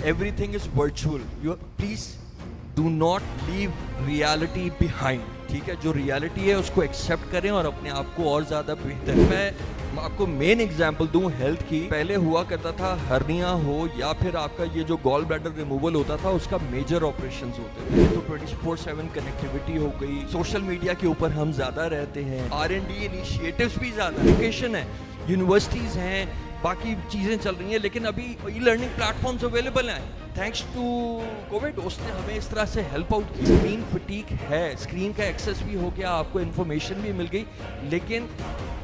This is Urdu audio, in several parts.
everything is virtual. You please do not leave reality behind. ٹھیک ہے, جو ریالٹی ہے اس کو ایکسیپٹ کریں اور اپنے آپ کو اور زیادہ بہتر. میں آپ کو مین ایگزامپل دوں ہیلتھ کی. پہلے ہوا کرتا تھا ہرنیا ہو یا پھر آپ کا یہ جو گال بلیڈر ریموول ہوتا تھا اس کا میجر آپریشنز ہوتے تھے. تو 24/7 کنیکٹیوٹی ہو گئی, سوشل میڈیا کے اوپر ہم زیادہ رہتے ہیں, R&D انیشیٹوز بھی زیادہ, ایجوکیشن ہے, یونیورسٹیز ہیں, باقی چیزیں چل رہی ہیں, لیکن ابھی e learning platforms available ہیں تھینکس ٹو کووڈ. اس نے ہمیں اس طرح سے ہیلپ آؤٹ کی. اسکرین فٹیک ہے, اسکرین کا ایکسیس بھی ہو گیا, آپ کو انفارمیشن بھی مل گئی, لیکن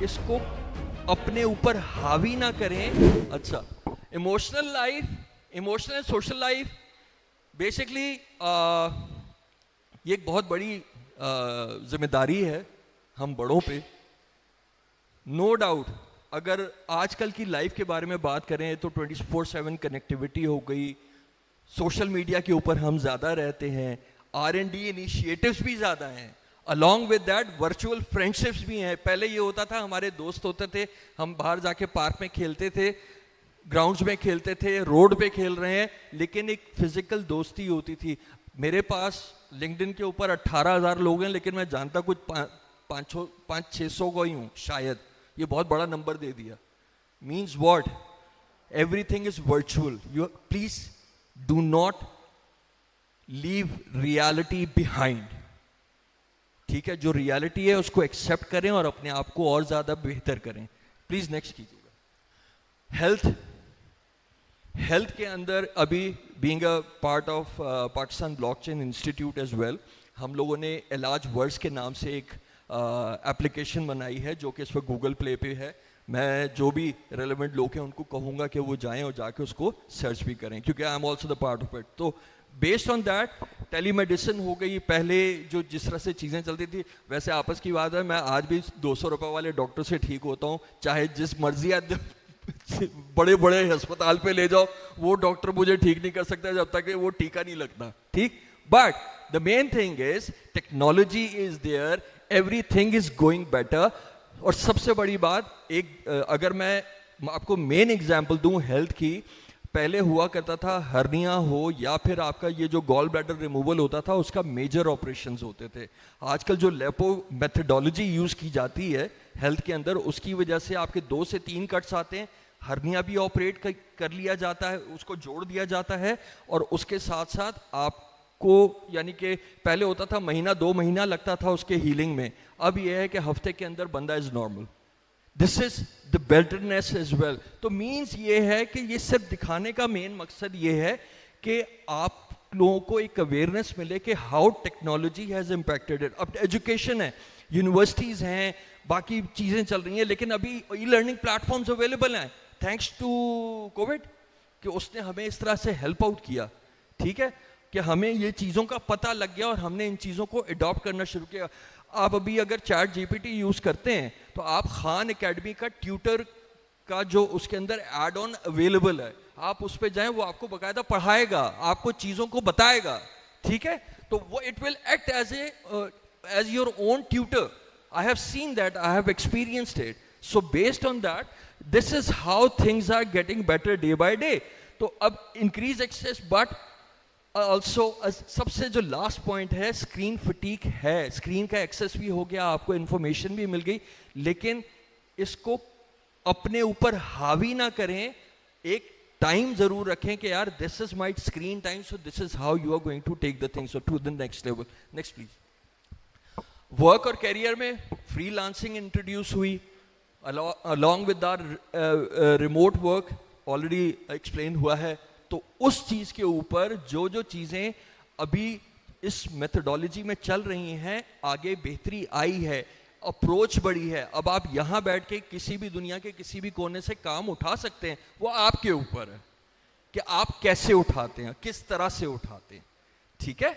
اس کو اپنے اوپر حاوی نہ کریں. اچھا, emotional life, emotional social life basically یہ ایک بہت بڑی ذمہ داری ہے ہم بڑوں پہ. نو ڈاؤٹ اگر آج کل کی لائف کے بارے میں بات کریں تو 24/7 کنیکٹیوٹی ہو گئی, سوشل میڈیا کے اوپر ہم زیادہ رہتے ہیں, R&D انیشیٹوز بھی زیادہ ہیں, along with that virtual friendships بھی ہیں. پہلے یہ ہوتا تھا ہمارے دوست ہوتے تھے, ہم باہر جا کے پارک میں کھیلتے تھے, گراؤنڈز میں کھیلتے تھے, روڈ پہ کھیل رہے ہیں, لیکن ایک فزیکل دوستی ہوتی تھی. میرے پاس لنکڈن کے اوپر 18,000 لوگ ہیں, لیکن میں جانتا کچھ 500-600 کو ہی ہوں شاید. یہ بہت بڑا نمبر دے دیا. Means what, everything is virtual. You please do not leave reality behind. ٹھیک ہے, جو ریالٹی ہے اس کو ایکسیپٹ کریں اور اپنے آپ کو اور زیادہ بہتر کریں. پلیز نیکسٹ کیجیے گا. ہیلتھ کے اندر ابھی being a part of Pakistan blockchain institute as well, ہم لوگوں نے علاج ورڈز کے نام سے ایک ایپلیکیشن بنائی ہے جو کہ اس وقت گوگل پلے پہ ہے. میں جو بھی ریلیونٹ لوگ ہیں ان کو کہوں گا کہ وہ جائیں اور جا کے اس کو سرچ بھی کریں, کیونکہ I am also the part of it. تو based on that telemedicine ہو گئی. پہلے جو جس طرح سے چیزیں چلتی تھی, ویسے آپس کی بات ہے, میں آج بھی 200 روپے والے ڈاکٹر سے ٹھیک ہوتا ہوں, چاہے جس مرضی بڑے بڑے ہسپتال پہ لے جاؤ, وہ ڈاکٹر مجھے ٹھیک نہیں کر سکتا جب تک کہ وہ ٹیکہ نہیں لگتا. ٹھیک, but the main thing is technology is there, everything is going better. اور سب سے بڑی بات ایک, اگر میں آپ کو مین ایگزامپل دوں ہیلتھ کی, پہلے ہوا کرتا تھا ہرنیا ہو یا پھر آپ کا یہ جو گال بلیڈر ریموول ہوتا تھا اس کا میجر آپریشنز ہوتے تھے. آج کل جو لیپو میتھڈالوجی یوز کی جاتی ہے ہیلتھ کے اندر, اس کی وجہ سے آپ کے 2 سے 3 کٹس آتے ہیں, ہرنیا بھی آپریٹ کر لیا جاتا ہے, اس کو جوڑ دیا جاتا ہے, اور اس کے ساتھ ساتھ آپ کو یعنی کہ پہلے ہوتا تھا مہینہ 2 مہینہ لگتا تھا اس کے ہیلنگ میں, اب یہ ہے کہ ہفتے کے اندر بندہ is normal. This is the betterness as well. تو مینس یہ ہے کہ یہ صرف دکھانے کا مین مقصد یہ ہے کہ آپ لوگوں کو ایک اویئرنیس ملے کہ how technology has impacted it. اب ایجوکیشن ہے, یونیورسٹیز ہیں, باقی چیزیں چل رہی ہیں, لیکن ابھی e learning platforms available ہیں تھینکس ٹو کووڈ, کہ اس نے ہمیں اس طرح سے ہیلپ آؤٹ کیا. ٹھیک ہے, کہ ہمیں یہ چیزوں کا پتہ لگ گیا اور ہم نے ان چیزوں کو اڈاپٹ کرنا شروع کیا. آپ ابھی اگر ChatGPT use کرتے ہیں تو آپ خان اکیڈمی کا ٹیوٹر کا جو اس کے اندر ایڈ آن اویلیبل ہے, آپ اس پہ جائیں, وہ آپ کو باقاعدہ پڑھائے گا, آپ کو چیزوں کو بتائے گا. ٹھیک ہے, تو وہ it will act as your own tutor. I have seen that, I have experienced it. So based on that this is how things are getting better day by day. تو اب انکریز ایکسیس, بٹ آلسو سب سے جو لاسٹ پوائنٹ ہے, اسکرین فٹیک ہے. اسکرین کا ایکسیس بھی ہو گیا, آپ کو انفارمیشن بھی مل گئی, لیکن اس کو اپنے اوپر حاوی نہ کریں. ایک ٹائم ضرور رکھیں کہ یار this is my screen time, so this is how you are going to take the things to the next level. Next please. Work اور کیریئر میں فری لانسنگ انٹروڈیوس ہوئی along with our remote work, already explain ہوا ہے. تو اس چیز کے اوپر جو چیزیں ابھی اس میتھڈالوجی میں چل رہی ہیں, آگے بہتری آئی ہے, اپروچ بڑی ہے. اب آپ یہاں بیٹھ کے کسی بھی دنیا کے کسی بھی کونے سے کام اٹھا سکتے ہیں, وہ آپ کے اوپر ہے کہ آپ کیسے اٹھاتے ہیں, کس طرح سے اٹھاتے ہیں. ٹھیک ہے,